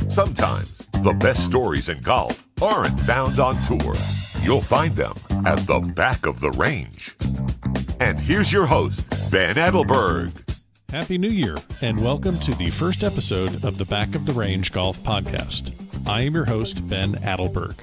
Sometimes the best stories in golf aren't found on tour. You'll find them at the back of the range. And here's your host, Ben Adelberg. Happy New Year, and welcome to the first episode of the Back of the Range Golf Podcast. I am your host, Ben Adelberg.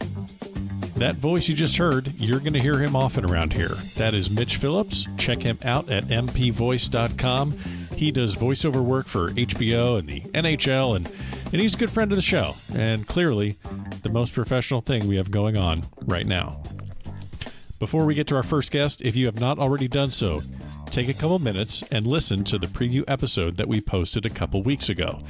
That voice you just heard, you're going to hear him often around here. That is Mitch Phillips. Check him out at mpvoice.com. He does voiceover work for HBO and the NHL, and he's a good friend of the show, and clearly the most professional thing we have going on right now. Before we get to our first guest, if you have not already done so, take a couple minutes and listen to the preview episode that we posted a couple weeks ago.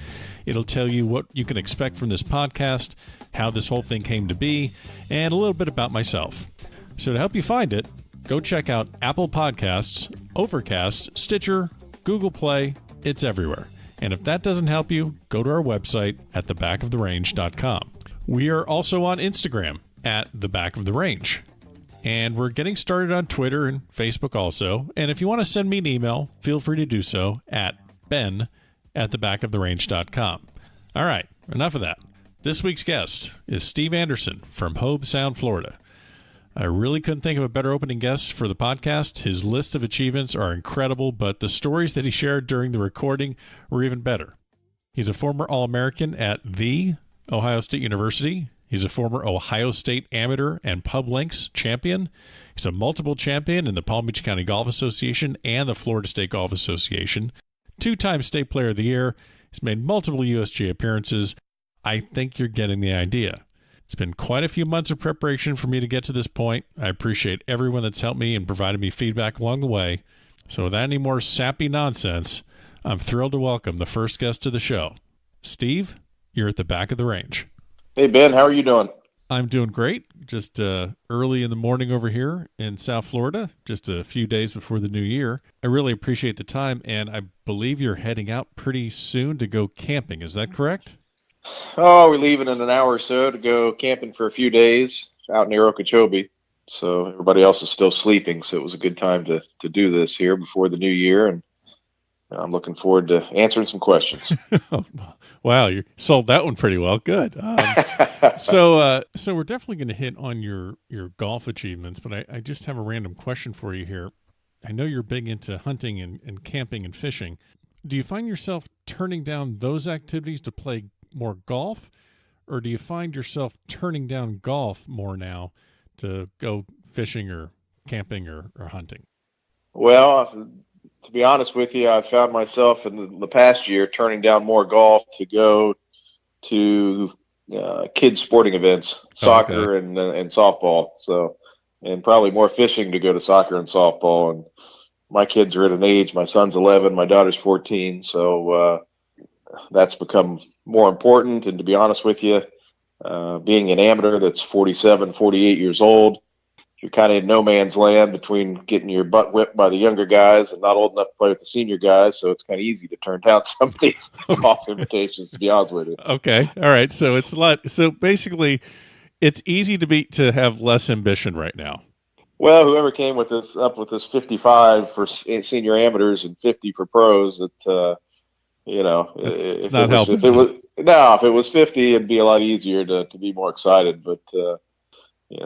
It'll tell you what you can expect from this podcast, how this whole thing came to be, and a little bit about myself. So to help you find it, go check out Apple Podcasts, Overcast, Stitcher, Google Play. It's everywhere. And if that doesn't help you, go to our website at thebackoftherange.com. We are also on Instagram at The Back of the Range. And we're getting started on Twitter and Facebook also. And if you want to send me an email, feel free to do so at ben@thebackoftherange.com. All right, enough of that. This week's guest is Steve Anderson from Hobe Sound, Florida. I really couldn't think of a better opening guest for the podcast. His list of achievements are incredible, but the stories that he shared during the recording were even better. He's a former All-American at The Ohio State University. He's a former Ohio State Amateur and Pub Links champion. He's a multiple champion in the Palm Beach County Golf Association and the Florida State Golf Association. Two-time State Player of the Year. He's made multiple USGA appearances. I think you're getting the idea. It's been quite a few months of preparation for me to get to this point. I appreciate everyone that's helped me and provided me feedback along the way. So without any more sappy nonsense, I'm thrilled to welcome the first guest to the show. Steve, you're at the back of the range. Hey, Ben, how are you doing? I'm doing great. Just early in the morning over here in South Florida, just a few days before the new year. I really appreciate the time, and I believe you're heading out pretty soon to go camping. Is that correct? Oh, we're leaving in an hour or so to go camping for a few days out near Okeechobee. So everybody else is still sleeping, so it was a good time to do this here before the new year, and I'm looking forward to answering some questions. Wow, you sold that one pretty well. Good. So we're definitely going to hit on your golf achievements, but I just have a random question for you here. I know you're big into hunting and camping and fishing. Do you find yourself turning down those activities to play more golf, or do you find yourself turning down golf more now to go fishing or camping or hunting? Well, to be honest with you, I found myself in the past year turning down more golf to go to kids' sporting events, soccer and softball. So, and probably more fishing to go to soccer and softball. And my kids are at an age, my son's 11, my daughter's 14. So that's become more important. And to be honest with you, being an amateur that's 47, 48 years old, you're kind of in no man's land between getting your butt whipped by the younger guys and not old enough to play with the senior guys. So it's kind of easy to turn down some of these golf invitations, to be honest with you. Okay. All right. So it's a lot. So basically it's easy to have less ambition right now. Well, whoever came up with this 55 for senior amateurs and 50 for pros, it's not helping. If it was 50, it'd be a lot easier to be more excited. But,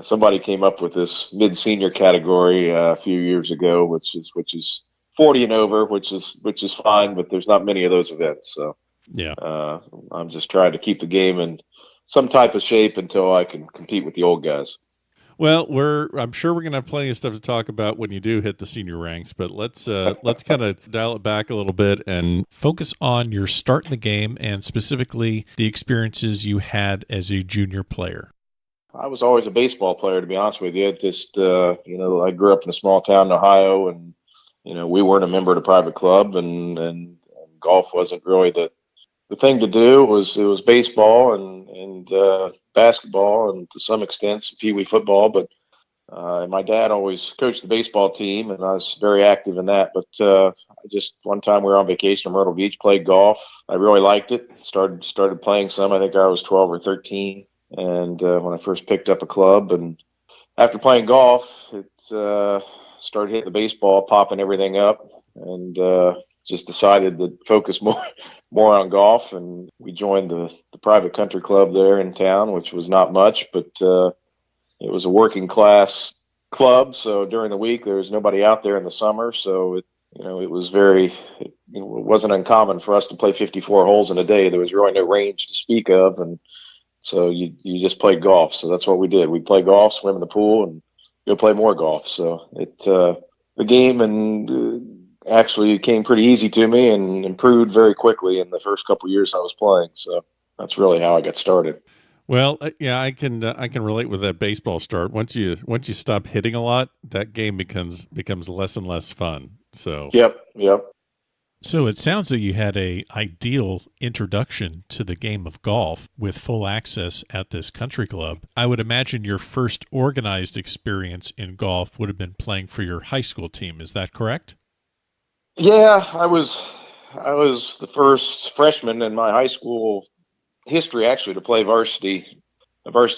somebody came up with this mid-senior category a few years ago, which is 40 and over, which is fine, but there's not many of those events. So yeah, I'm just trying to keep the game in some type of shape until I can compete with the old guys. Well, I'm sure we're going to have plenty of stuff to talk about when you do hit the senior ranks, but let's kind of dial it back a little bit and focus on your start in the game and specifically the experiences you had as a junior player. I was always a baseball player, to be honest with you. I grew up in a small town in Ohio, and we weren't a member of a private club, and golf wasn't really the thing to do. It was baseball and basketball, and to some extent some pee wee football. But my dad always coached the baseball team, and I was very active in that. But one time we were on vacation in Myrtle Beach, played golf. I really liked it. Started playing some. I think I was 12 or 13. And when I first picked up a club, and after playing golf, it started hitting the baseball, popping everything up, and just decided to focus more on golf, and we joined the private country club there in town, which was not much, but it was a working class club. So during the week, there was nobody out there in the summer. So it was it wasn't uncommon for us to play 54 holes in a day. There was really no range to speak of. And so you just played golf. So that's what we did. We'd play golf, swim in the pool, and go play more golf. So the game actually came pretty easy to me and improved very quickly in the first couple of years I was playing. So that's really how I got started. Well, yeah, I can relate with that baseball start. Once you stop hitting a lot, that game becomes less and less fun. So Yep. So it sounds like you had a ideal introduction to the game of golf with full access at this country club. I would imagine your first organized experience in golf would have been playing for your high school team. Is that correct? Yeah, I was the first freshman in my high school history actually to play a varsity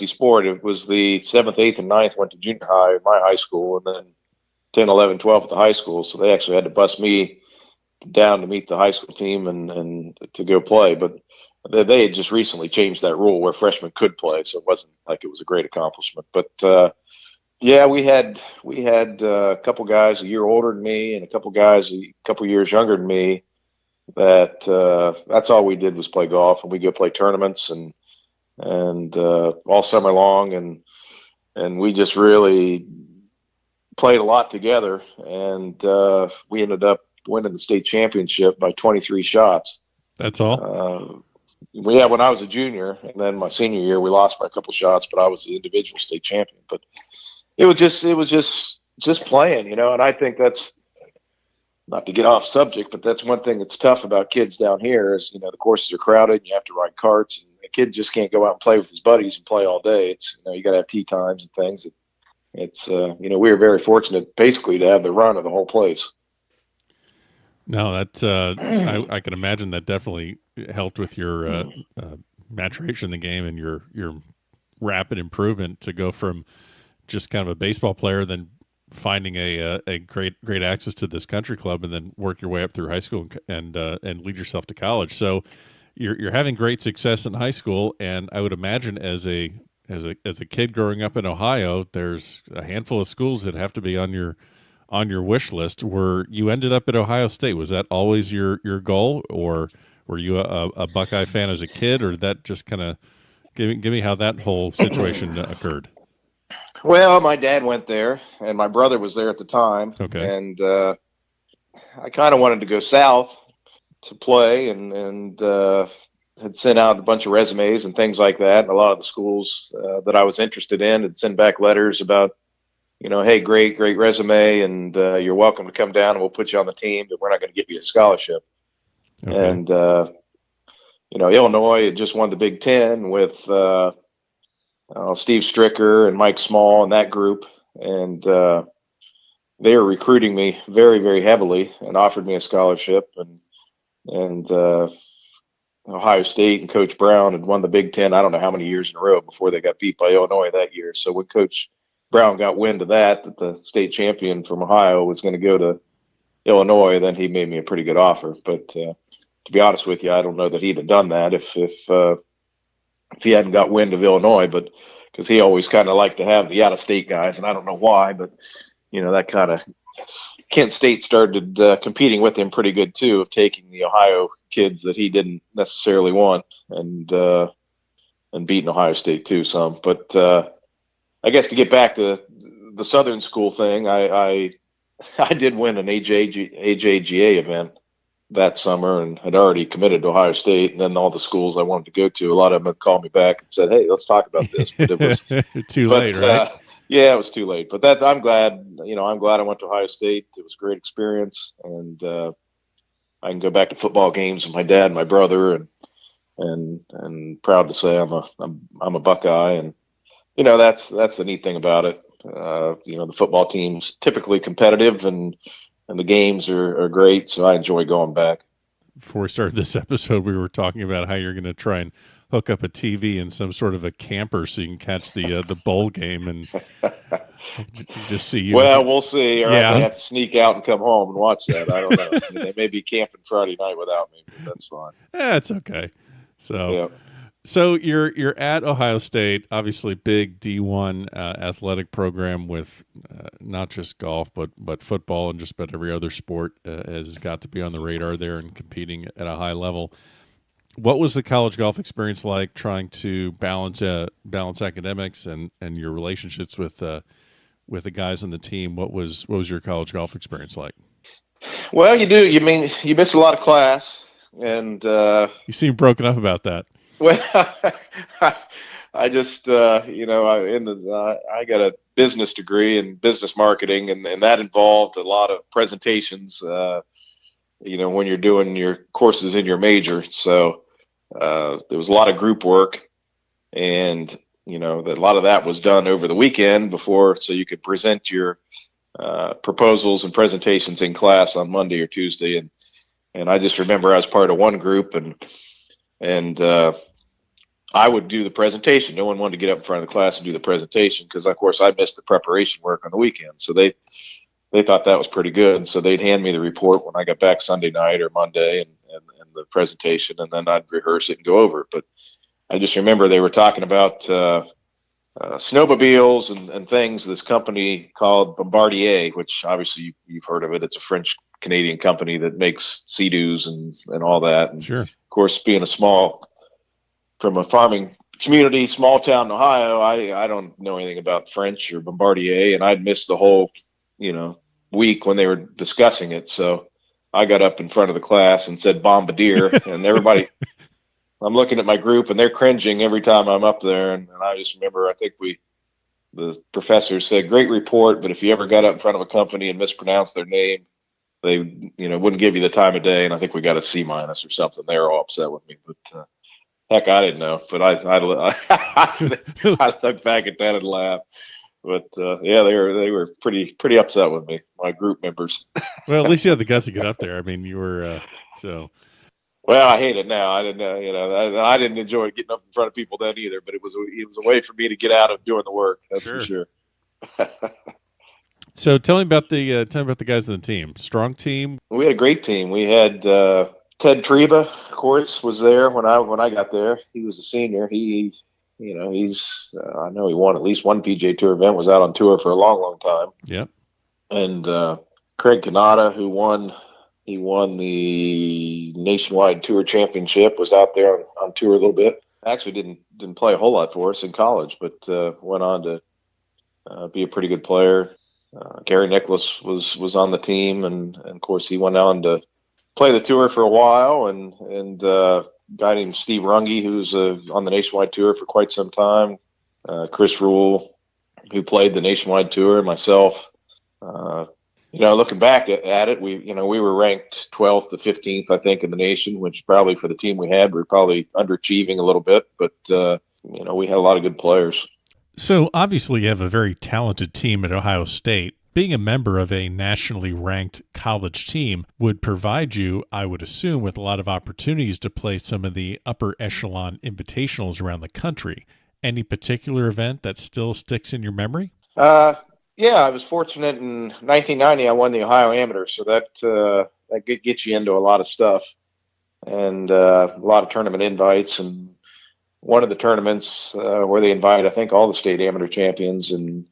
sport. It was the 7th, 8th, and 9th went to junior high at my high school, and then 10, 11, 12 at the high school. So they actually had to bus me down to meet the high school team and to go play. But they had just recently changed that rule where freshmen could play, so it wasn't like it was a great accomplishment. But yeah, we had a couple guys a year older than me and a couple guys a couple years younger than me. That's all we did was play golf, and we go play tournaments and all summer long, and we just really played a lot together, and we ended up winning the state championship by 23 shots. That's all. Yeah, when I was a junior, and then my senior year we lost by a couple shots, but I was the individual state champion. But it was just playing, and I think that's, not to get off subject, but that's one thing that's tough about kids down here is, the courses are crowded and you have to ride carts, and a kid just can't go out and play with his buddies and play all day. It's, you got to have tee times and things. It's, we were very fortunate basically to have the run of the whole place. No, that's, I can imagine that definitely helped with your maturation in the game and your rapid improvement to go from just kind of a baseball player, then finding a great access to this country club, and then work your way up through high school and lead yourself to college. So you're having great success in high school, and I would imagine as a kid growing up in Ohio, there's a handful of schools that have to be on your wish list. Where you ended up at Ohio State, was that always your goal, or were you a Buckeye fan as a kid, or did that just kind of give me how that whole situation occurred? Well, my dad went there, and my brother was there at the time. Okay. And I kind of wanted to go south to play, and had sent out a bunch of resumes and things like that. And a lot of the schools that I was interested in had sent back letters about, hey, great resume, and you're welcome to come down, and we'll put you on the team, but we're not going to give you a scholarship. Okay. And Illinois had just won the Big Ten with Steve Stricker and Mike Small and that group, and they were recruiting me very, very heavily and offered me a scholarship. And Ohio State and Coach Brown had won the Big Ten, I don't know how many years in a row before they got beat by Illinois that year. So when Coach Brown got wind of that the state champion from Ohio was going to go to Illinois, then he made me a pretty good offer. But to be honest with you, I don't know that he'd have done that if he hadn't got wind of Illinois, but because he always kind of liked to have the out-of-state guys, and I don't know why, but that kind of Kent State started competing with him pretty good too, of taking the Ohio kids that he didn't necessarily want, and beating Ohio State too some. But I guess to get back to the Southern School thing, I did win an AJGA event that summer and had already committed to Ohio State, and then all the schools I wanted to go to, a lot of them had called me back and said, hey, let's talk about this. But it was too late, right? Yeah, it was too late. But I'm glad I went to Ohio State. It was a great experience, and I can go back to football games with my dad and my brother, and proud to say I'm a Buckeye, and that's the neat thing about it. The football team's typically competitive, and the games are great, so I enjoy going back. Before we started this episode, we were talking about how you're going to try and hook up a TV in some sort of a camper so you can catch the bowl game and just see you. Well, we'll see. Or I Yeah. may have to sneak out and come home and watch that. I don't know. I mean, they may be camping Friday night without me, but that's fine. It's okay. So, Yeah. so you're at Ohio State, obviously big D1 athletic program with not just golf, but football and just about every other sport has got to be on the radar there and competing at a high level. What was the college golf experience like, trying to balance academics and your relationships with the guys on the team? What was your college golf experience like? Well, you do. You mean you miss a lot of class, and You seem broken up about that. well, I just I got a business degree in business marketing, and that involved a lot of presentations. When you're doing your courses in your major, so there was a lot of group work, and a lot of that was done over the weekend before, so you could present your proposals and presentations in class on Monday or Tuesday. And I just remember I was part of one group, and I would do the presentation. No one wanted to get up in front of the class and do the presentation because, of course, I missed the preparation work on the weekend. So they thought that was pretty good. So they'd hand me the report when I got back Sunday night or Monday and the presentation, and then I'd rehearse it and go over it. But I just remember they were talking about snowmobiles and things. This company called Bombardier, which obviously you've heard of it. It's a French-Canadian company that makes Sea-Doos and all that. And sure. Of course, being from a farming community, small town in Ohio, I don't know anything about French or Bombardier, and I'd missed the whole, week when they were discussing it. So I got up in front of the class and said Bombardier, and everybody, I'm looking at my group and they're cringing every time I'm up there. And I just remember, I think the professor said, great report, but if you ever got up in front of a company and mispronounced their name, they, wouldn't give you the time of day. And I think we got a C- or something. They were all upset with me, but heck, I didn't know. But I look back at that and laugh. But yeah, they were pretty upset with me, my group members. Well, at least you had the guts to get up there. I mean, you were so. Well, I hate it now. I didn't, I didn't enjoy getting up in front of people then either. But it was a way for me to get out of doing the work. That's for sure. So tell me about the guys on the team. Strong team. We had a great team. We had Ted Treba, of course, was there when I got there. He was a senior. He's I know he won at least one PGA Tour event. Was out on tour for a long time. Yep. And Craig Kanata, who won the Nationwide Tour Championship, was out there on tour a little bit. Actually, didn't play a whole lot for us in college, but went on to be a pretty good player. Gary Nicholas was on the team, and of course he went on to play the tour for a while, and guy named Steve Runge, who's on the Nationwide Tour for quite some time. Chris Rule, who played the Nationwide Tour, myself. Looking back at it, we were ranked 12th to 15th, I think, in the nation, which probably for the team we had, we were probably underachieving a little bit, but we had a lot of good players. So obviously you have a very talented team at Ohio State. Being a member of a nationally ranked college team would provide you, I would assume, with a lot of opportunities to play some of the upper echelon invitationals around the country. Any particular event that still sticks in your memory? Yeah, I was fortunate in 1990. I won the Ohio Amateur, so that gets you into a lot of stuff and a lot of tournament invites. And one of the tournaments where they invite, I think, all the state amateur champions and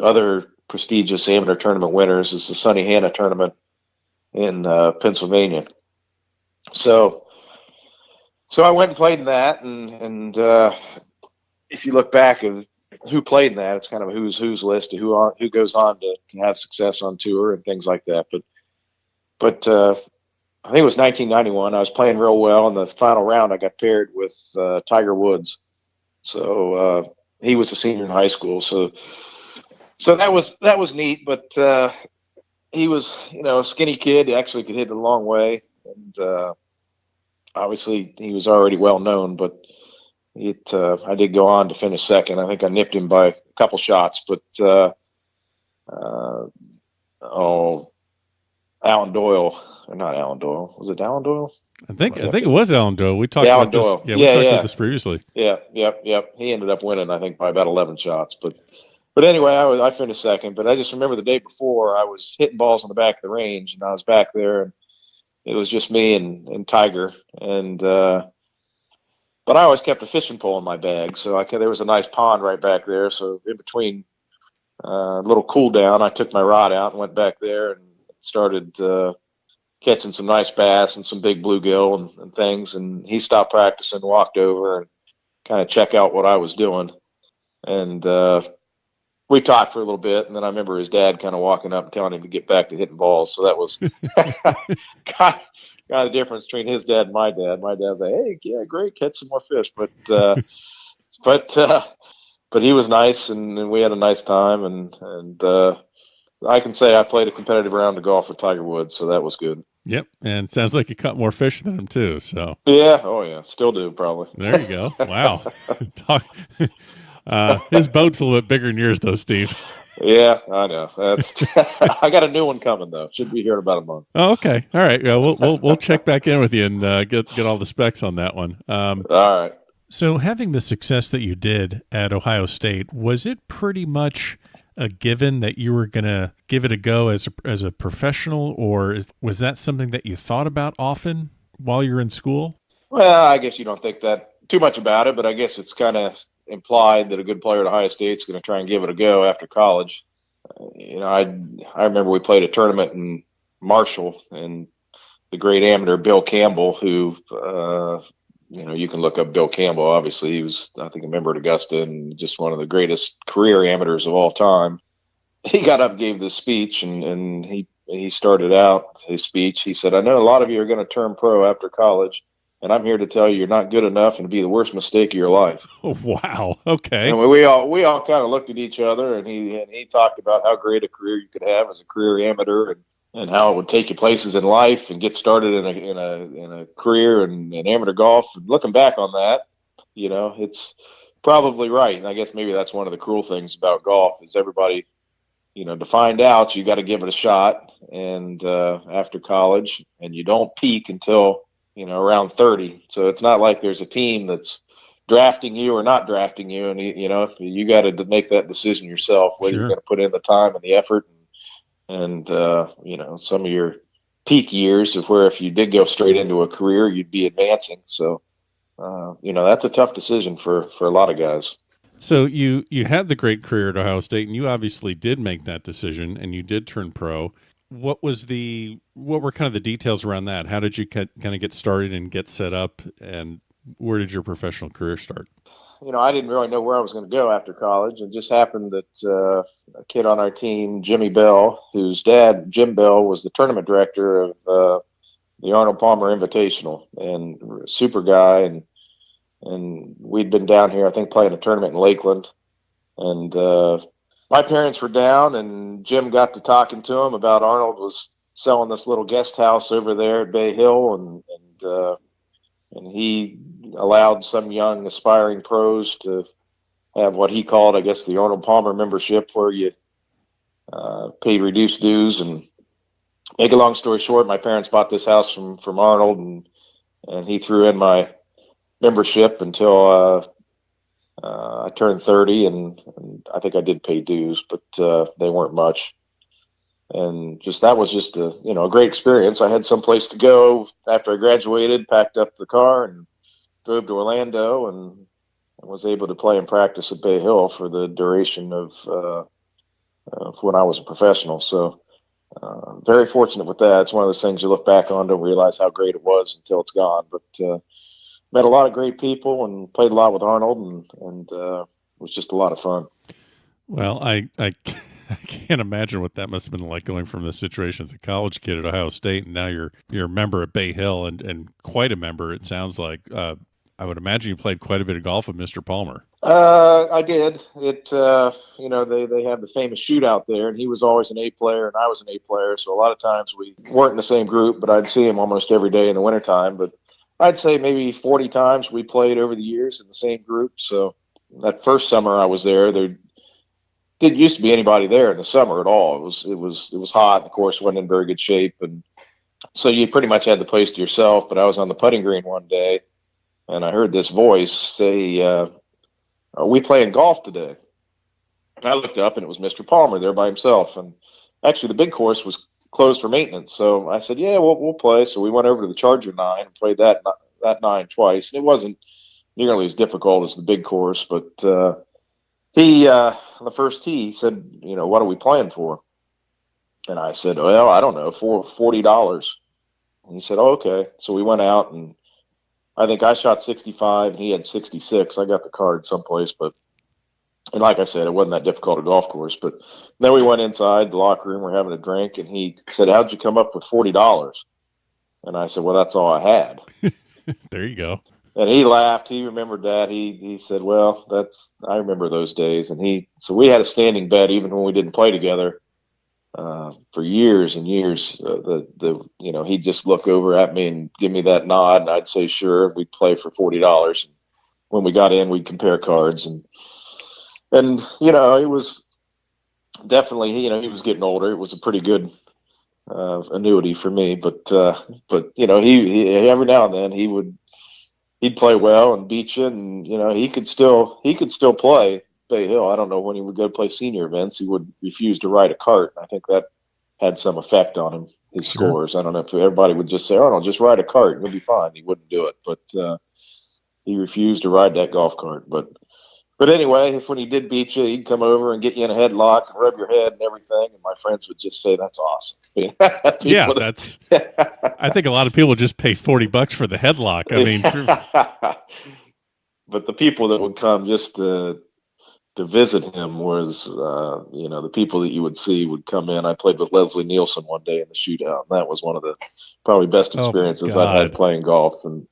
other prestigious amateur tournament winners is the Sonny Hanna tournament in Pennsylvania. So I went and played in that, and if you look back at who played in that, it's kind of a who's list of who goes on to have success on tour and things like that. But I think it was 1991. I was playing real well. In the final round, I got paired with Tiger Woods. So he was a senior in high school. So that was neat. But he was, a skinny kid. He actually could hit it a long way. And obviously, he was already well known. But I did go on to finish second. I think I nipped him by a couple shots. But Alan Doyle, or not Alan Doyle. Was it Alan Doyle? I think it was Alan Doyle. We talked Alan about this. Doyle. Yeah, we talked about this previously. Yeah, yep. He ended up winning, I think, by about 11 shots. But anyway, I finished second. But I just remember the day before I was hitting balls on the back of the range, and I was back there, and it was just me and Tiger. And but I always kept a fishing pole in my bag, so there was a nice pond right back there. So in between a little cool down, I took my rod out and went back there and started catching some nice bass and some big bluegill and things. And he stopped practicing, walked over and kind of check out what I was doing. And we talked for a little bit. And then I remember his dad kind of walking up and telling him to get back to hitting balls. So that was kind of the difference between his dad and my dad. My dad's like, hey, yeah, great, catch some more fish. But he was nice, and we had a nice time. And I can say I played a competitive round of golf with Tiger Woods, so that was good. Yep, and it sounds like you caught more fish than him too. So yeah, oh yeah, still do probably. There you go. Wow, his boat's a little bit bigger than yours, though, Steve. Yeah, I know. That's I got a new one coming though. Should be here in about a month. Oh, okay. All right. Yeah, we'll check back in with you and get all the specs on that one. All right. So having the success that you did at Ohio State, was it pretty much a given that you were going to give it a go as a professional, or was that something that you thought about often while you're in school? Well, I guess you don't think that too much about it, but I guess it's kind of implied that a good player at Ohio State's going to try and give it a go after college. I remember we played a tournament in Marshall, and the great amateur Bill Campbell, who you can look up Bill Campbell. Obviously, he was, I think, a member at Augusta and just one of the greatest career amateurs of all time. He got up and gave this speech, and he started out his speech. He said, I know a lot of you are going to turn pro after college, and I'm here to tell you you're not good enough and it'd be the worst mistake of your life. Oh, wow. Okay. And we all kind of looked at each other, and he talked about how great a career you could have as a career amateur, and how it would take you places in life and get started in a career in amateur golf. And looking back on that, it's probably right. And I guess maybe that's one of the cruel things about golf is everybody, to find out, you got to give it a shot. And after college, and you don't peak until, around 30. So it's not like there's a team that's drafting you or not drafting you. And, you got to make that decision yourself, whether Sure. you're going to put in the time and the effort. And some of your peak years of where if you did go straight into a career, you'd be advancing. So, that's a tough decision for a lot of guys. So you had the great career at Ohio State, and you obviously did make that decision, and you did turn pro. What were kind of the details around that? How did you kind of get started and get set up, and where did your professional career start? I didn't really know where I was going to go after college. It just happened that a kid on our team, Jimmy Bell, whose dad, Jim Bell, was the tournament director of the Arnold Palmer Invitational, and super guy. And we'd been down here, I think, playing a tournament in Lakeland. And my parents were down, and Jim got to talking to him about Arnold was selling this little guest house over there at Bay Hill, and he allowed some young aspiring pros to have what he called, I guess, the Arnold Palmer membership, where you paid reduced dues. And make a long story short, my parents bought this house from Arnold, and he threw in my membership until I turned 30, and I think I did pay dues, but they weren't much. And that was just a great experience. I had some place to go after I graduated, packed up the car and drove to Orlando, and was able to play and practice at Bay Hill for the duration of when I was a professional. So very fortunate with that. It's one of those things you look back on, don't realize how great it was until it's gone. But met a lot of great people and played a lot with Arnold, and it was just a lot of fun. Well, I can't imagine what that must have been like, going from the situation as a college kid at Ohio State, and now you're a member at Bay Hill, and quite a member, it sounds like. I would imagine you played quite a bit of golf with Mr. Palmer. I did. They have the famous shootout there, and he was always an A player, and I was an A player. So a lot of times we weren't in the same group, but I'd see him almost every day in the wintertime. But I'd say maybe 40 times we played over the years in the same group. So that first summer I was there, didn't used to be anybody there in the summer at all. It was hot. The course wasn't in very good shape, and so you pretty much had the place to yourself. But I was on the putting green one day, and I heard this voice say, "Are we playing golf today?" And I looked up, and it was Mr. Palmer there by himself. And actually, the big course was closed for maintenance. So I said, "Yeah, we'll play." So we went over to the Charger 9 and played that 9 twice. And it wasn't nearly as difficult as the big course, but he on the first tee he said, "What are we playing for?" And I said, "Well, I don't know, for $40." And he said, "Oh, okay." So we went out, and I think I shot 65 and he had 66. I got the card someplace, and like I said, it wasn't that difficult a golf course. But then we went inside the locker room, we're having a drink, and he said, "How'd you come up with $40?" And I said, "Well, that's all I had." There you go. And he laughed. He remembered that. He said, "Well, I remember those days." And so we had a standing bet even when we didn't play together for years and years. He'd just look over at me and give me that nod, and I'd say, "Sure." We'd play for $40. And when we got in, we'd compare cards, and it was definitely, he was getting older. It was a pretty good annuity for me, but he every now and then he'd play well and beat you, and he could still play Bay Hill. I don't know, when he would go play senior events, he would refuse to ride a cart. I think that had some effect on him, his scores. I don't know if everybody would just say, "Oh, no, just ride a cart, you'll be fine." He wouldn't do it, but he refused to ride that golf cart. But anyway, when he did beat you, he'd come over and get you in a headlock and rub your head and everything. And my friends would just say, "That's awesome." Yeah, I think a lot of people just pay $40 for the headlock. I mean, but the people that would come just to visit him was, the people that you would see would come in. I played with Leslie Nielsen one day in the shootout, and that was one of the probably best experiences I've had playing golf. And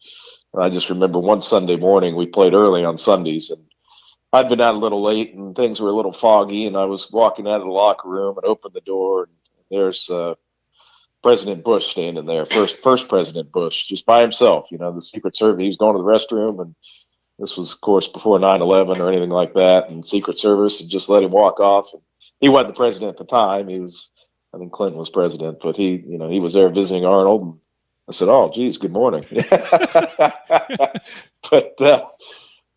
I just remember one Sunday morning, we played early on Sundays, and I'd been out a little late and things were a little foggy, and I was walking out of the locker room and opened the door, and there's President Bush standing there, first President Bush, just by himself. The Secret Service, he was going to the restroom, and this was, of course, before 9/11 or anything like that, and Secret Service had just let him walk off. And he wasn't the president at the time. I think Clinton was president, but he was there visiting Arnold. And I said, "Oh, geez, good morning."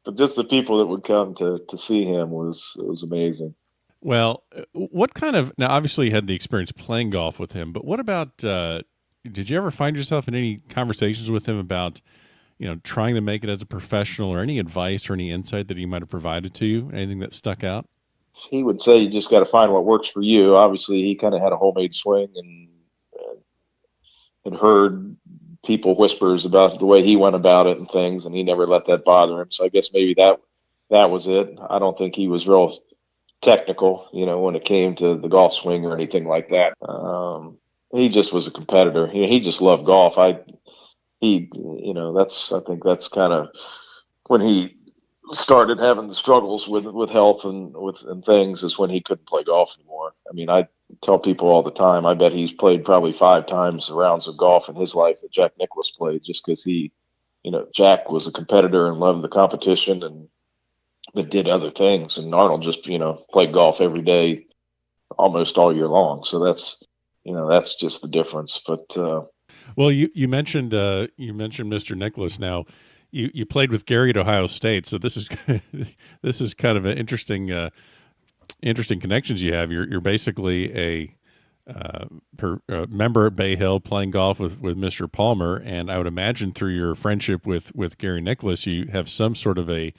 But just the people that would come to see him was amazing. Well, now obviously you had the experience playing golf with him, but what about, did you ever find yourself in any conversations with him about, trying to make it as a professional, or any advice or any insight that he might have provided to you? Anything that stuck out? He would say, "You just got to find what works for you." Obviously, he kind of had a homemade swing, and had heard people whispers about the way he went about it and things, and he never let that bother him. So I guess maybe that was it. I don't think he was real technical, when it came to the golf swing or anything like that. He just was a competitor. He just loved golf. I think that's kind of when he started having the struggles with health and things, is when he couldn't play golf anymore. I mean, I tell people all the time, I bet he's played probably 5 times the rounds of golf in his life that Jack Nicklaus played, just because Jack was a competitor and loved the competition, but did other things. And Arnold just, played golf every day, almost all year long. So that's just the difference. But, well, you mentioned Mr. Nicklaus. Now you played with Gary at Ohio State. So this is kind of an interesting connections you have. You're basically a member at Bay Hill playing golf with Mr. Palmer, and I would imagine through your friendship with Gary Nicklaus, you have some sort of a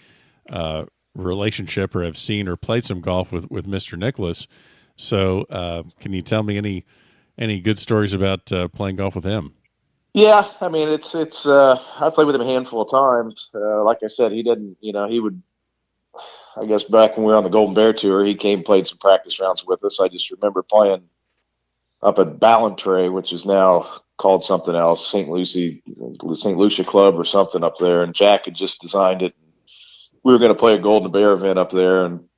relationship, or have seen or played some golf with Mr. Nicklaus. So can you tell me any good stories about playing golf with him? Yeah, I mean, it's I played with him a handful of times. Like I said, he didn't, he would, I guess back when we were on the Golden Bear Tour, he came, played some practice rounds with us. I just remember playing up at Ballantrae, which is now called something else, St. Lucia Club or something up there, and Jack had just designed it. We were going to play a Golden Bear event up there, and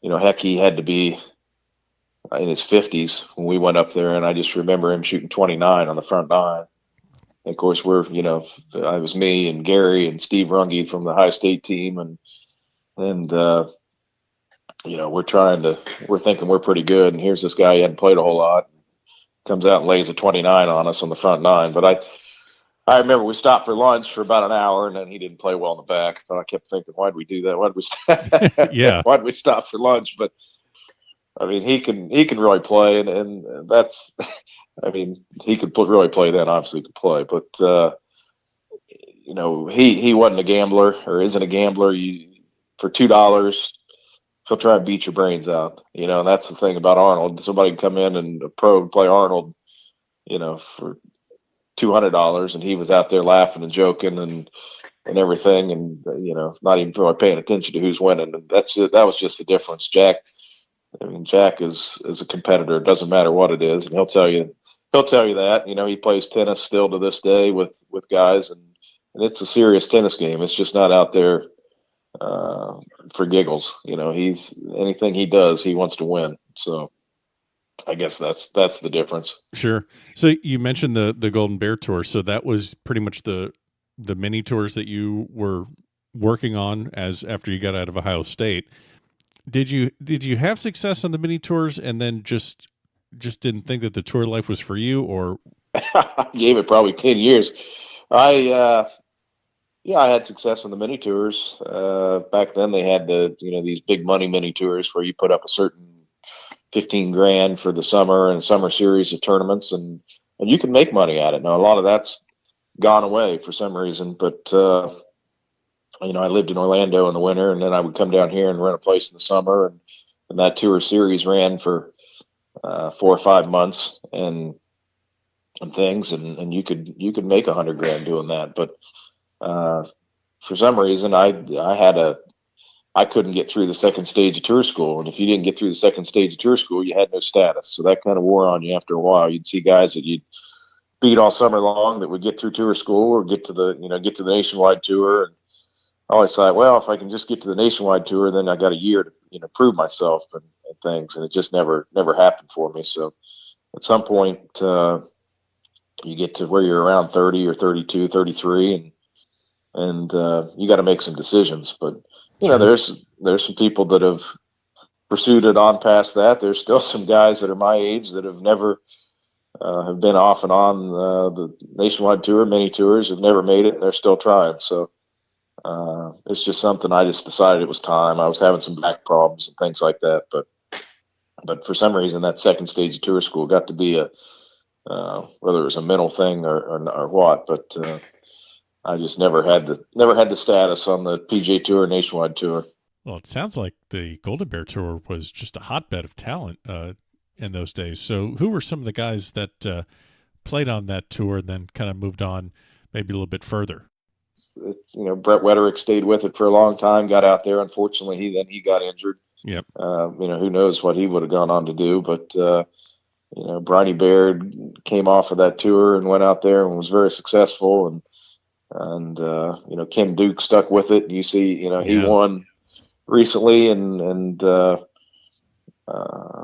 heck, he had to be in his 50s when we went up there, and I just remember him shooting 29 on the front 9. And of course, I was me and Gary and Steve Runge from the High State team, and we're thinking we're pretty good, and here's this guy, he hadn't played a whole lot, comes out and lays a 29 on us on the front nine. But I remember we stopped for lunch for about an hour, and then he didn't play well in the back. But I kept thinking, why'd we do that? Yeah. Why'd we stop for lunch? But I mean, he can really play, and that's, I mean, he could really play then. Obviously, he could play, but he wasn't a gambler, or isn't a gambler. For $2, he'll try and beat your brains out. And that's the thing about Arnold. Somebody can come in and a pro and play Arnold, for $200, and he was out there laughing and joking and everything, and not even really paying attention to who's winning. And that was just the difference. Jack is a competitor. It doesn't matter what it is, and he'll tell you that. He plays tennis still to this day with guys, and it's a serious tennis game. It's just not out there for giggles. He's anything he does, he wants to win. So I guess that's the difference. Sure. So you mentioned the Golden Bear Tour. So that was pretty much the mini tours that you were working on after you got out of Ohio State. Did you have success on the mini tours and then just didn't think that the tour life was for you, or? I gave it probably 10 years. I had success on the mini tours. Back then they had these big money mini tours where you put up a certain 15 grand for the summer and summer series of tournaments, and you can make money at it. Now, a lot of that's gone away for some reason, but I lived in Orlando in the winter, and then I would come down here and rent a place in the summer, and that tour series ran for 4 or 5 months and things, and you could make 100 grand doing that. But for some reason, I couldn't get through the second stage of tour school, and if you didn't get through the second stage of tour school, you had no status. So that kind of wore on you after a while. You'd see guys that you'd beat all summer long that would get through tour school or get to the nationwide tour. And I always thought, well, if I can just get to the nationwide tour, then I got a year to prove myself and things, and it just never happened for me. So at some point, you get to where you're around 30 or 32, 33, and you got to make some decisions. But there's some people that have pursued it on past that. There's still some guys that are my age that have never have been off and on the nationwide tour, many tours, have never made it, and they're still trying. So it's just something I just decided it was time. I was having some back problems and things like that, but for some reason that second stage of tour school got to be whether it was a mental thing or what, but I just never had the status on the PGA Tour nationwide tour. Well, it sounds like the Golden Bear Tour was just a hotbed of talent in those days. So who were some of the guys that played on that tour and then kind of moved on maybe a little bit further? Brett Wetterick stayed with it for a long time, got out there. Unfortunately, he got injured. Yep. Who knows what he would have gone on to do, but Briney Baird came off of that tour and went out there and was very successful, and Ken Duke stuck with it. You see, he won recently, and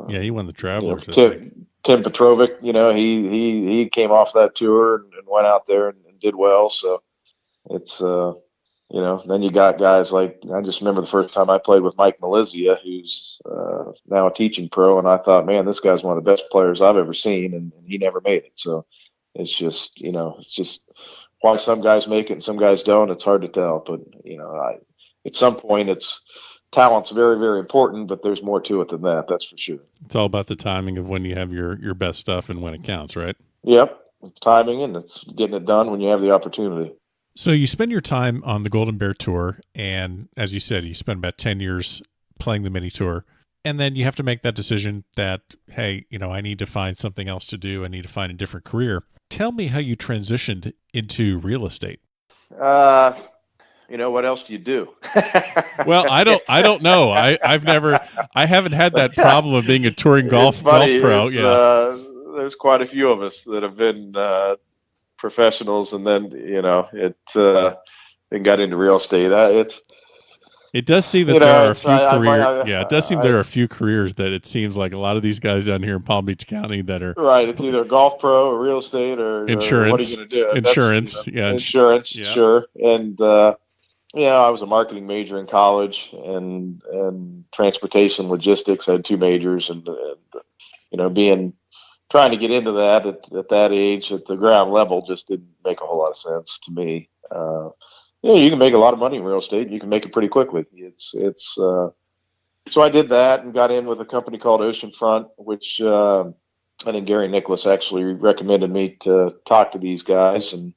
he won the Travelers. Tim Petrovic, he came off that tour and went out there and did well. So it's then you got guys like, I just remember the first time I played with Mike Malizia, who's now a teaching pro, and I thought, man, this guy's one of the best players I've ever seen, and he never made it. So it's just why some guys make it and some guys don't. It's hard to tell, but at some point, talent's very, very important, but there's more to it than that. That's for sure. It's all about the timing of when you have your best stuff and when it counts, right? Yep, it's timing, and it's getting it done when you have the opportunity. So you spend your time on the Golden Bear Tour, and as you said, you spend about 10 years playing the mini tour, and then you have to make that decision that, hey, I need to find something else to do. I need to find a different career. Tell me how you transitioned into real estate. What else do you do? Well, I don't know. I haven't had that problem of being a touring golf pro. Yeah. There's quite a few of us that have been professionals, and then and got into real estate. It does seem that there are a few careers. Yeah, it does seem there are a few careers that it seems like a lot of these guys down here in Palm Beach County that are right. It's either golf pro or real estate or insurance. What are you going to do? Insurance, Insurance, yeah. Sure. And Yeah, I was a marketing major in college and transportation logistics. I had two majors, and being trying to get into that at that age at the ground level just didn't make a whole lot of sense to me. You can make a lot of money in real estate. And you can make it pretty quickly. So I did that and got in with a company called Oceanfront, which I think Gary Nicholas actually recommended me to talk to these guys, and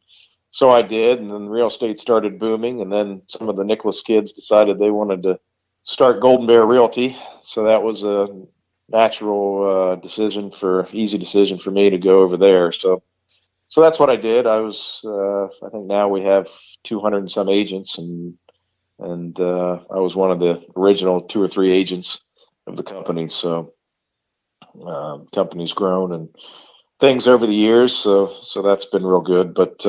so I did. And then real estate started booming, and then some of the Nicholas kids decided they wanted to start Golden Bear Realty, so that was a natural easy decision for me to go over there. So that's what I did. I think now we have 200 and some agents, and I was one of the original two or three agents of the company. So company's grown and things over the years. So that's been real good. But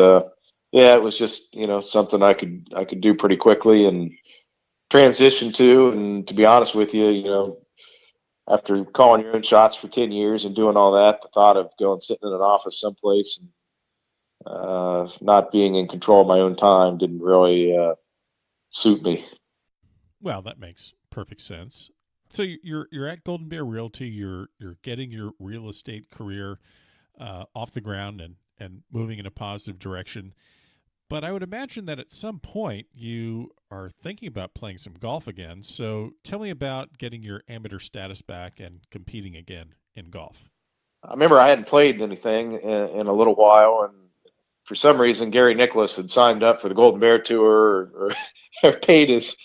yeah, it was just something I could do pretty quickly and transition to. And to be honest with you, after calling your own shots for 10 years and doing all that, the thought of going sitting in an office someplace and not being in control of my own time didn't really suit me. Well, that makes perfect sense. So you're at Golden Bear Realty. You're getting your real estate career off the ground and moving in a positive direction. But I would imagine that at some point you are thinking about playing some golf again. So tell me about getting your amateur status back and competing again in golf. I remember I hadn't played anything in a little while, and for some reason Gary Nicholas had signed up for the Golden Bear Tour or paid his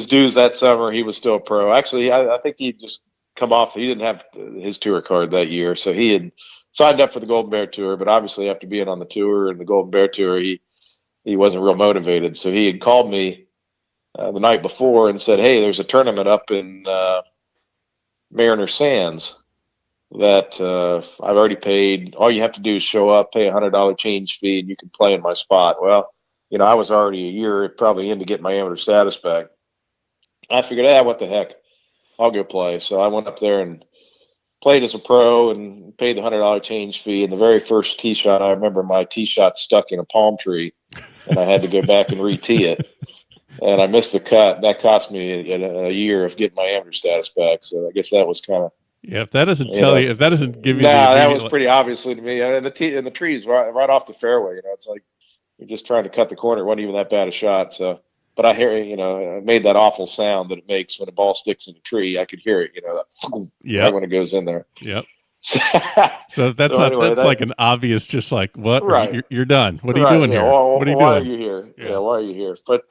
dues that summer. He was still a pro. Actually, I think he'd just come off. He didn't have his tour card that year, so he had signed up for the Golden Bear Tour. But obviously, after being on the tour and the Golden Bear Tour, he wasn't real motivated. So he had called me the night before and said, "Hey, there's a tournament up in Mariner Sands that I've already paid. All you have to do is show up, pay $100 change fee, and you can play in my spot." Well, I was already a year probably in to get my amateur status back. I figured, what the heck, I'll go play. So I went up there and played as a pro and paid the $100 change fee. And the very first tee shot, I remember my tee shot stuck in a palm tree, and I had to go back and re-tee it. And I missed the cut. That cost me a year of getting my amateur status back. So I guess that was kind of. Yeah, if that doesn't tell you, if that doesn't give you that was pretty obviously to me. And the trees right off the fairway. It's like you're just trying to cut the corner. It wasn't even that bad a shot. So, but I hear it made that awful sound that it makes when a ball sticks in a tree. I could hear it. Right when it goes in there. Yep. So that's like an obvious, just like what? Right. You're done. What are you doing here? What are you doing? Why are you here? Yeah. Why are you here? But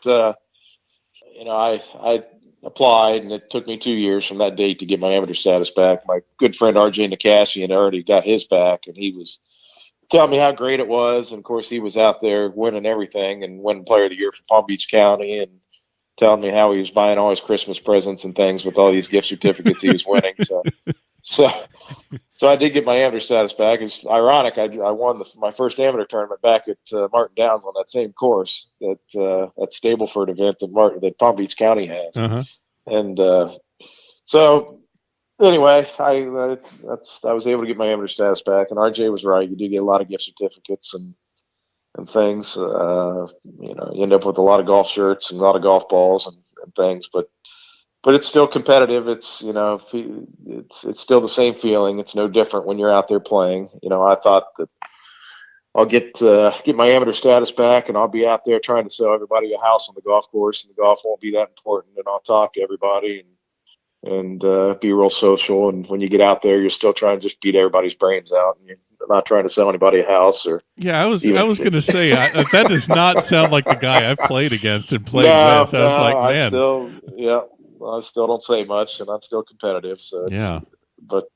I applied, and it took me 2 years from that date to get my amateur status back. My good friend RJ Nikasian already got his back, and he was telling me how great it was. And of course, he was out there winning everything and winning Player of the Year for Palm Beach County, and telling me how he was buying all his Christmas presents and things with all these gift certificates he was winning. So I did get my amateur status back. It's ironic. I won my first amateur tournament back at Martin Downs on that same course, that Stableford event that Palm Beach County has. Uh-huh. And so anyway, I was able to get my amateur status back. And RJ was right. You do get a lot of gift certificates and things. You end up with a lot of golf shirts and a lot of golf balls and things, but it's still competitive. It's it's still the same feeling. It's no different when you're out there playing. I thought that I'll get my amateur status back, and I'll be out there trying to sell everybody a house on the golf course, and the golf won't be that important, and I'll talk to everybody and be real social. And when you get out there, you're still trying to just beat everybody's brains out, and you're not trying to sell anybody a house. Or I was going to say that does not sound like the guy I've played against and played with. I was like, man, I still don't say much, and I'm still competitive. So but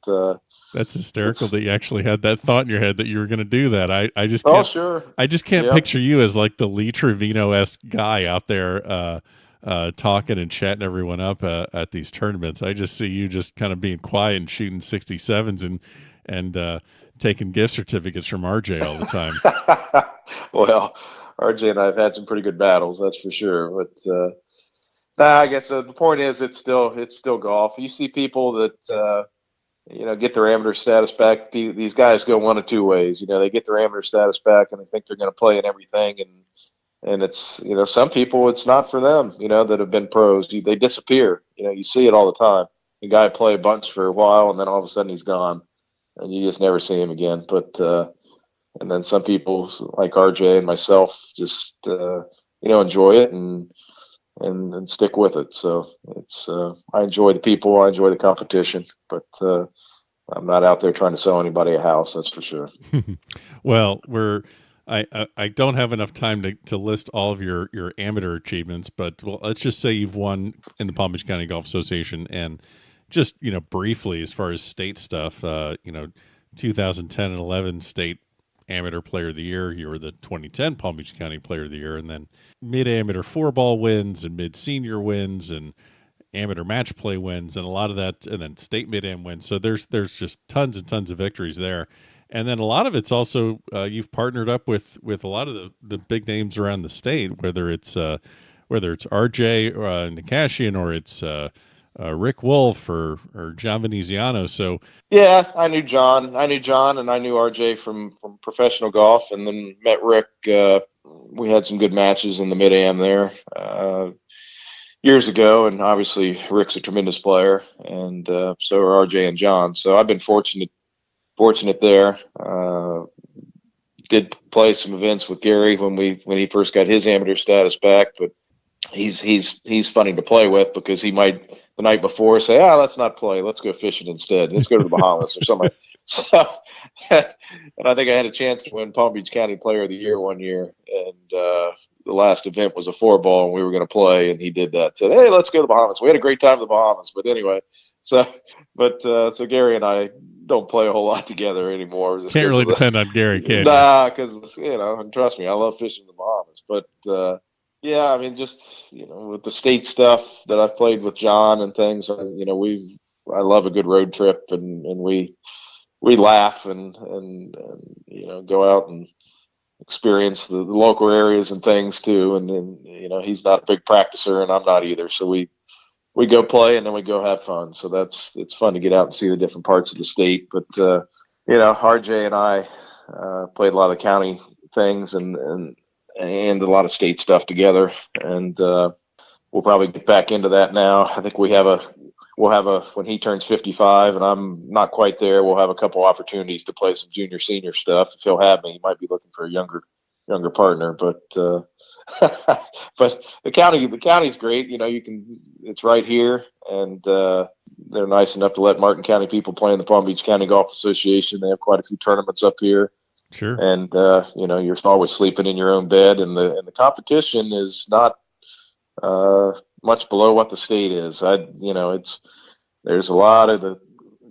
that's hysterical that you actually had that thought in your head that you were going to do that. I just can't picture you as like the Lee Trevino-esque guy out there talking and chatting everyone up at these tournaments. I just see you just kind of being quiet and shooting 67s and taking gift certificates from RJ all the time. Well, RJ and I have had some pretty good battles, that's for sure. But I guess the point is, it's still golf. You see people that get their amateur status back. These guys go one of two ways. They get their amateur status back and they think they're going to play in everything, And it's, some people, it's not for them, that have been pros. They disappear. You see it all the time. The guy play a bunch for a while, and then all of a sudden he's gone, and you just never see him again. But and then some people like RJ and myself just enjoy it and stick with it. So it's I enjoy the people, I enjoy the competition, but I'm not out there trying to sell anybody a house. That's for sure. Well, I don't have enough time to list all of your amateur achievements, but let's just say you've won in the Palm Beach County Golf Association, and just briefly as far as state stuff, 2010 and 11 state amateur player of the year. You were the 2010 Palm Beach County player of the year, and then mid amateur 4-ball wins and mid senior wins and amateur match play wins, and a lot of that, and then state mid am wins. So there's just tons and tons of victories there. And then a lot of it's also you've partnered up with a lot of the big names around the state, whether it's RJ Nikashian or it's Rick Wolf or John Veneziano. So yeah, I knew John, and I knew RJ from professional golf, and then met Rick. We had some good matches in the mid am there years ago, and obviously Rick's a tremendous player, and so are RJ and John. So I've been fortunate there. Did play some events with Gary when he first got his amateur status back, but he's funny to play with because he might the night before say, let's not play, let's go fishing instead, let's go to the Bahamas or something. So, and I think I had a chance to win Palm Beach County Player of the Year one year, and the last event was a 4-ball, and we were going to play, and he did that. Said, hey, let's go to the Bahamas. We had a great time in the Bahamas, but anyway. So Gary and I don't play a whole lot together anymore. Can't really depend on Gary, can you? Nah, because and trust me, I love fishing in the Bahamas. But yeah, I mean, just with the state stuff that I've played with John and things, I love a good road trip, and we laugh and go out and experience the local areas and things too. And he's not a big practicer, and I'm not either. So we go play, and then we go have fun. So it's fun to get out and see the different parts of the state. But RJ and I played a lot of the county things and a lot of state stuff together, and we'll probably get back into that now. I think we'll have a when he turns 55, and I'm not quite there, we'll have a couple opportunities to play some junior senior stuff. If he'll have me, he might be looking for a younger partner, but but the county's great. It's right here, and they're nice enough to let Martin County people play in the Palm Beach County Golf Association. They have quite a few tournaments up here. Sure. And you're always sleeping in your own bed, and the competition is not much below what the state is. There's a lot of the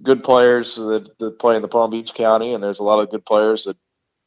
good players that play in the Palm Beach County, and there's a lot of good players that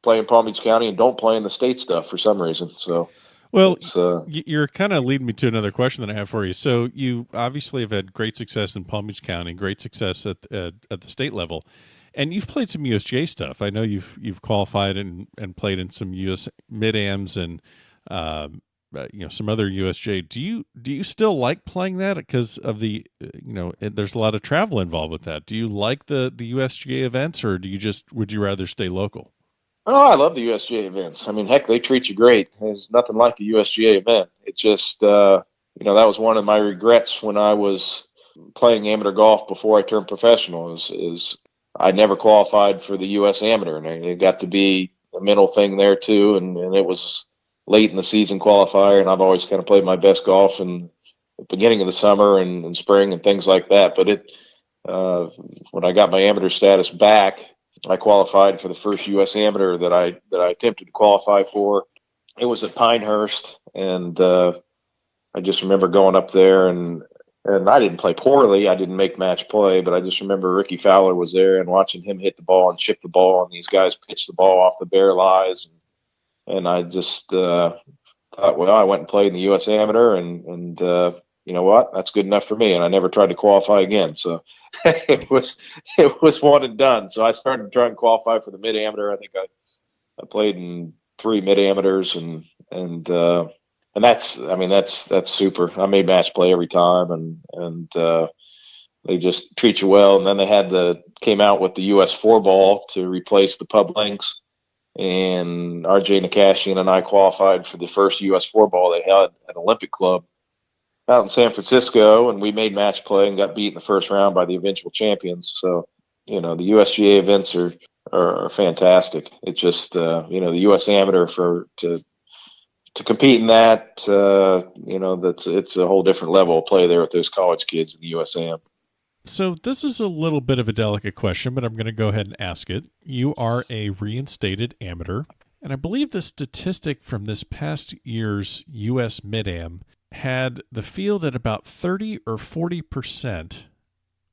play in Palm Beach County and don't play in the state stuff for some reason. So, well, you're kind of leading me to another question that I have for you. So you obviously have had great success in Palm Beach County, great success at the state level, and you've played some USGA stuff. I know you've qualified and played in some US mid-ams and some other USGA. Do you still like playing that because of the there's a lot of travel involved with that? Do you like the USGA events, or would you rather stay local? Oh, I love the USGA events. I mean, heck, they treat you great. There's nothing like a USGA event. It just, that was one of my regrets when I was playing amateur golf before I turned professional is I never qualified for the US Amateur, and it got to be a mental thing there too. And it was late in the season qualifier, and I've always kind of played my best golf in the beginning of the summer and spring and things like that. But when I got my amateur status back, I qualified for the first U.S. Amateur that I attempted to qualify for. It was at Pinehurst, and I just remember going up there, and I didn't play poorly. I didn't make match play, but I just remember Ricky Fowler was there and watching him hit the ball and chip the ball, and these guys pitched the ball off the bare lies. And I just thought, well, I went and played in the U.S. Amateur, and you know what? That's good enough for me. And I never tried to qualify again. So it was one and done. So I started trying to qualify for the mid amateur. I think I played in 3 mid amateurs, and that's super. I made match play every time, and they just treat you well. And then they came out with the US 4-ball to replace the pub links. and RJ Nakashian and I qualified for the first U.S. floorball they had at Olympic Club out in San Francisco, and we made match play and got beat in the first round by the eventual champions. So, the USGA events are fantastic. It's just, the U.S. Amateur to compete in that, it's a whole different level of play there with those college kids in the USAM. So this is a little bit of a delicate question, but I'm going to go ahead and ask it. You are a reinstated amateur, and I believe the statistic from this past year's U.S. Mid-Am had the field at about 30 or 40%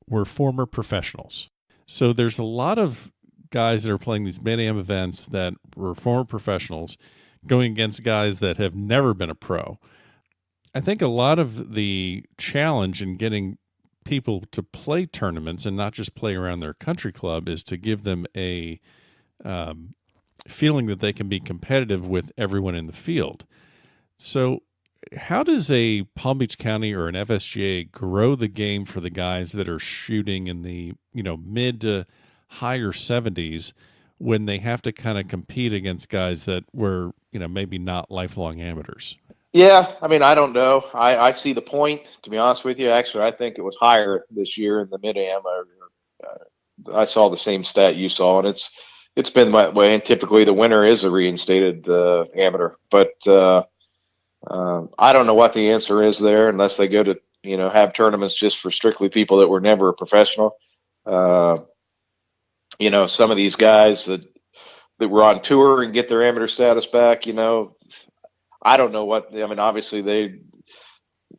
were former professionals. So there's a lot of guys that are playing these Mid-Am events that were former professionals going against guys that have never been a pro. I think a lot of the challenge in getting people to play tournaments and not just play around their country club is to give them a feeling that they can be competitive with everyone in the field. So how does a Palm Beach County or an FSGA grow the game for the guys that are shooting in the, mid to higher 70s when they have to kind of compete against guys that were, maybe not lifelong amateurs? Yeah, I don't know. I see the point, to be honest with you. Actually, I think it was higher this year in the Mid-Am. I saw the same stat you saw, and it's been that way. And typically the winner is a reinstated amateur. But I don't know what the answer is there unless they go to, have tournaments just for strictly people that were never a professional. Some of these guys that were on tour and get their amateur status back, I don't know obviously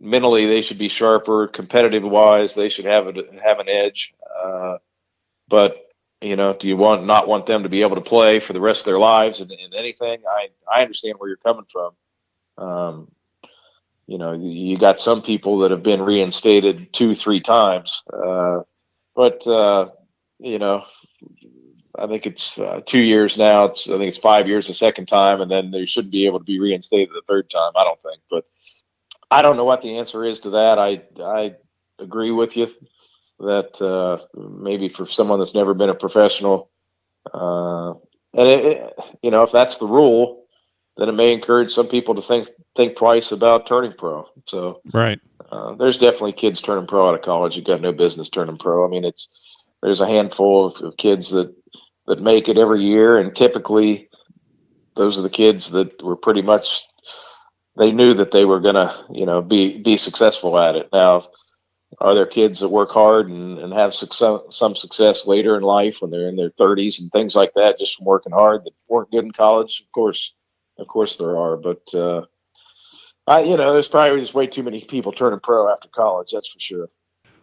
mentally they should be sharper, competitive wise, they should have an edge. But do you not want them to be able to play for the rest of their lives in anything? I understand where you're coming from. You got some people that have been reinstated 2-3 times. But I think it's 2 years now. I think it's 5 years the second time, and then they shouldn't be able to be reinstated the third time, I don't think. But I don't know what the answer is to that. I agree with you that maybe for someone that's never been a professional, and if that's the rule, then it may encourage some people to think twice about turning pro. So right. There's definitely kids turning pro out of college. You've got no business turning pro. There's a handful of kids that make it every year, and typically those are the kids that were pretty much, they knew that they were gonna be successful at it. Now, are there kids that work hard and have some success later in life when they're in their 30s and things like that, just from working hard, that weren't good in college? Of course there are, but there's probably just way too many people turning pro after college, that's for sure.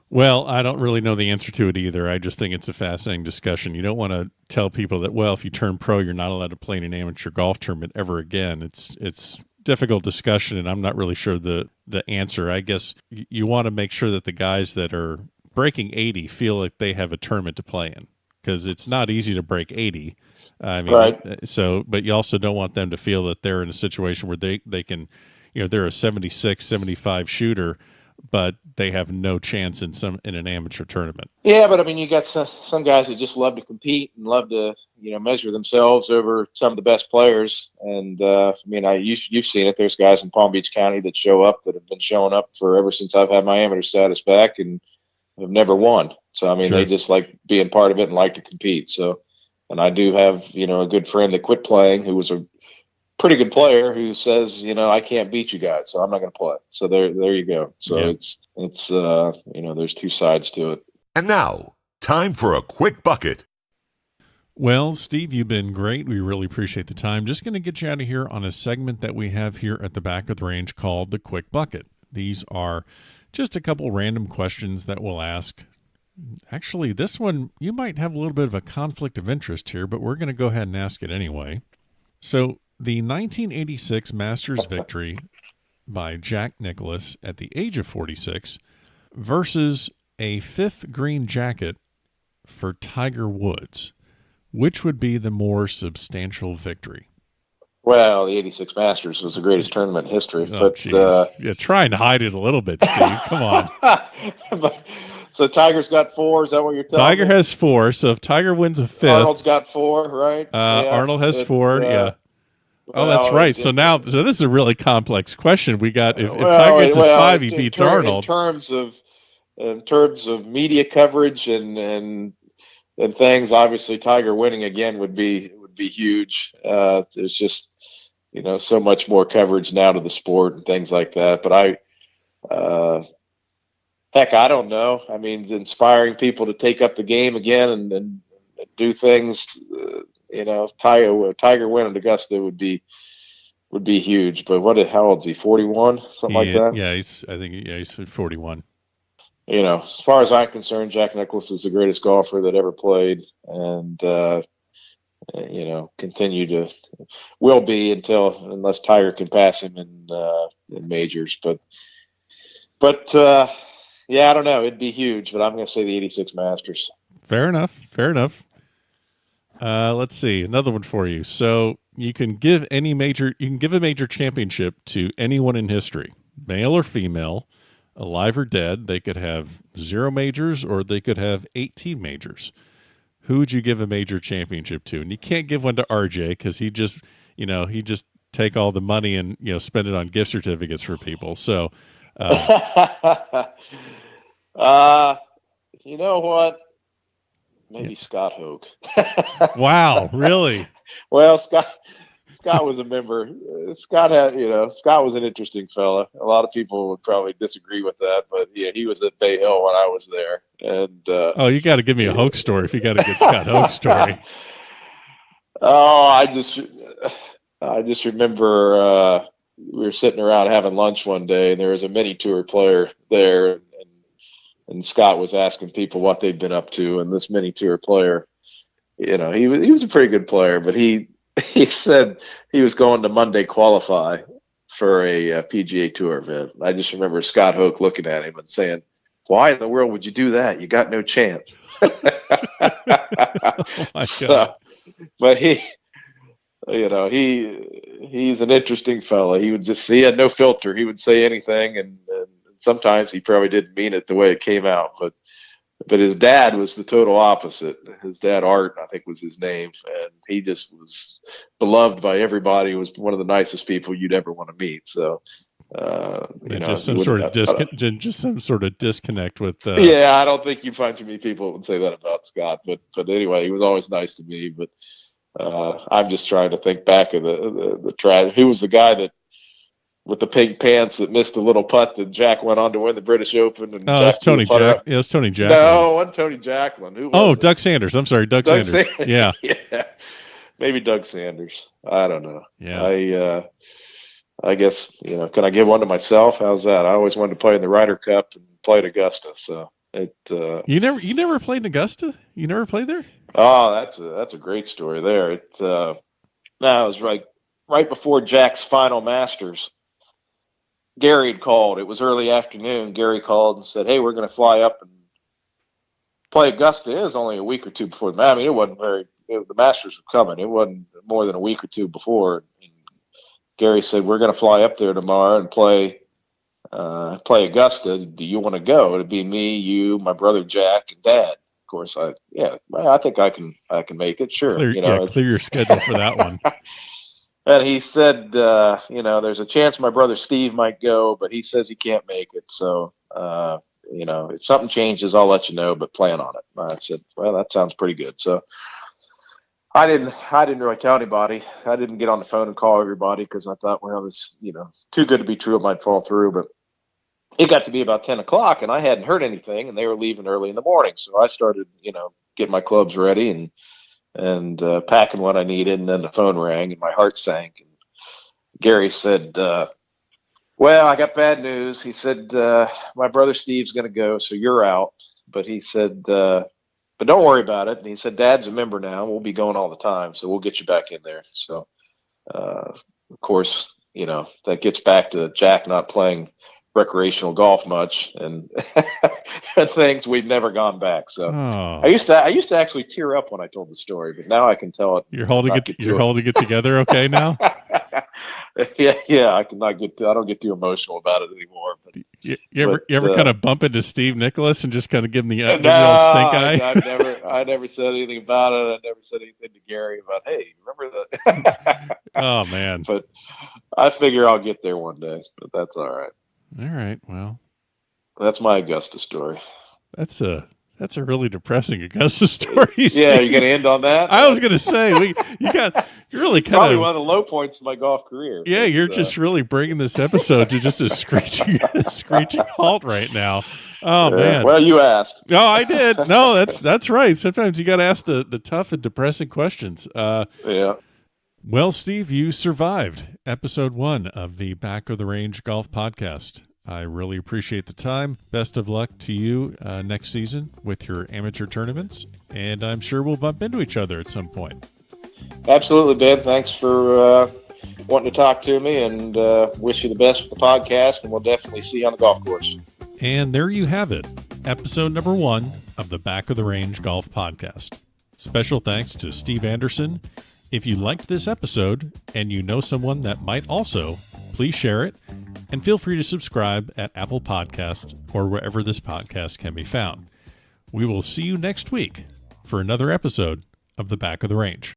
Well, I don't really know the answer to it either. I just think it's a fascinating discussion. You don't want to tell people that, well, if you turn pro, you're not allowed to play in an amateur golf tournament ever again. It's difficult discussion, and I'm not really sure the answer. I guess you want to make sure that the guys that are breaking 80 feel like they have a tournament to play in, because it's not easy to break 80. Right. So, but you also don't want them to feel that they're in a situation where they can, they're a 76, 75 shooter, but they have no chance in an amateur tournament. Yeah, but you got some guys that just love to compete and love to measure themselves over some of the best players. And you've seen it. There's guys in Palm Beach County that show up that have been showing up for ever since I've had my amateur status back and have never won. So Sure. They just like being part of it and like to compete. So, and I do have a good friend that quit playing who was a pretty good player who says, I can't beat you guys, so I'm not going to play. So there you go. So yeah. It's there's two sides to it. And now, time for a quick bucket. Well, Steve, you've been great. We really appreciate the time. Just going to get you out of here on a segment that we have here at the back of the range called the Quick Bucket. These are just a couple random questions that we'll ask. Actually, this one, you might have a little bit of a conflict of interest here, but we're going to go ahead and ask it anyway. So, the 1986 Masters victory by Jack Nicklaus at the age of 46 versus a fifth green jacket for Tiger Woods. Which would be the more substantial victory? Well, the 86 Masters was the greatest tournament in history. Oh, but yeah, try and hide it a little bit, Steve. Come on. So Tiger's got 4. Is that what you're telling Tiger me? has 4. So if Tiger wins a 5th, Arnold's got 4, right? Arnold has 4. Yeah. Oh, Well, that's right. So this is a really complex question. We got if Tiger gets his 5, he beats Arnold. In terms of media coverage and things, obviously Tiger winning again would be huge. There's just so much more coverage now to the sport and things like that. But heck, I don't know. I mean, inspiring people to take up the game again and do things. Tiger winning Augusta would be huge. But how old is he? 41, something like that. Yeah, he's 41. As far as I'm concerned, Jack Nicklaus is the greatest golfer that ever played, and will be unless Tiger can pass him in majors. But I don't know. It'd be huge, but I'm going to say the '86 Masters. Fair enough. Let's see, another one for you. So you can give a major championship to anyone in history, male or female, alive or dead. They could have 0 majors or they could have 18 majors. Who would you give a major championship to? And you can't give one to RJ because he just take all the money and spend it on gift certificates for people. So, you know what? Maybe Scott Hoke. Wow, really? Well, Scott was a member. Scott was an interesting fella. A lot of people would probably disagree with that, but yeah, he was at Bay Hill when I was there. And you got to give me a Hoke story if you got to get Scott Hoke's story. Oh, I just remember we were sitting around having lunch one day, and there was a mini tour player there, and Scott was asking people what they'd been up to, and this mini tour player, he was a pretty good player, but he said he was going to Monday qualify for a PGA Tour event. I just remember Scott Hoke looking at him and saying, "Why in the world would you do that? You got no chance." Oh my God. But he's an interesting fella. He had no filter. He would say anything, and sometimes he probably didn't mean it the way it came out, but his dad was the total opposite. His dad, Art, I think was his name, and he just was beloved by everybody. He was one of the nicest people you'd ever want to meet. So, just some sort of disconnect with. Yeah, I don't think you'd find too many people who would say that about Scott. But anyway, he was always nice to me. But I'm just trying to think back of the track. Who was the guy that? With the pink pants that missed the little putt that Jack went on to win the British Open. And it's Tony Jack. Yeah, it's Tony Jacklin. No, it wasn't Tony Jacklin. Who was it? Doug Sanders. I'm sorry, Doug Sanders. Yeah. Yeah. Maybe Doug Sanders. I don't know. Yeah. I guess, can I give one to myself? How's that? I always wanted to play in the Ryder Cup and play at Augusta. So You never played in Augusta? You never played there? Oh, that's a great story there. It was right before Jack's final Masters. Gary had called. It was early afternoon. Gary called and said, "Hey, we're going to fly up and play Augusta." It was only a week or two before the Masters. It wasn't the Masters were coming. It wasn't more than a week or two before. And Gary said, "We're going to fly up there tomorrow and play Augusta. Do you want to go?" It'd be me, you, my brother Jack, and Dad. Of course, I think I can make it. Sure, clear your schedule for that one. And he said, there's a chance my brother Steve might go, but he says he can't make it. So, if something changes, I'll let you know, but plan on it. I said, well, that sounds pretty good. So I didn't really tell anybody. I didn't get on the phone and call everybody because I thought, well, this, too good to be true. It might fall through, but it got to be about 10 o'clock and I hadn't heard anything and they were leaving early in the morning. So I started, getting my clubs ready and packing what I needed, and then the phone rang and my heart sank. And Gary said, well, I got bad news. He said, my brother Steve's going to go, so you're out. But he said, but don't worry about it. And he said, Dad's a member now. We'll be going all the time, so we'll get you back in there. So, of course, that gets back to Jack not playing recreational golf much and things. We've never gone back. So I used to actually tear up when I told the story, but now I can tell it. You're holding it together okay now? Yeah. I don't get too emotional about it anymore. But You ever kind of bump into Steve Nicholas and just kind of give him the no, old stink eye? I never said anything about it. I never said anything to Gary about, hey, remember that? Oh man. But I figure I'll get there one day. But that's all right. All right. Well, that's my Augusta story. That's a really depressing Augusta story. Yeah, you're gonna end on that? I was gonna say you're really kind probably of one of the low points of my golf career. Yeah, you're just really bringing this episode to just a screeching halt right now. Oh man. Well, you asked. No, I did. No, that's right. Sometimes you got to ask the tough and depressing questions. Yeah. Well, Steve, you survived episode 1 of the Back of the Range Golf Podcast. I really appreciate the time. Best of luck to you next season with your amateur tournaments, and I'm sure we'll bump into each other at some point. Absolutely, Ben. Thanks for wanting to talk to me, and wish you the best with the podcast, and we'll definitely see you on the golf course. And there you have it, episode number 1 of the Back of the Range Golf Podcast. Special thanks to Steve Anderson. If you liked this episode and you know someone that might also, please share it, and feel free to subscribe at Apple Podcasts or wherever this podcast can be found. We will see you next week for another episode of the Back of the Range.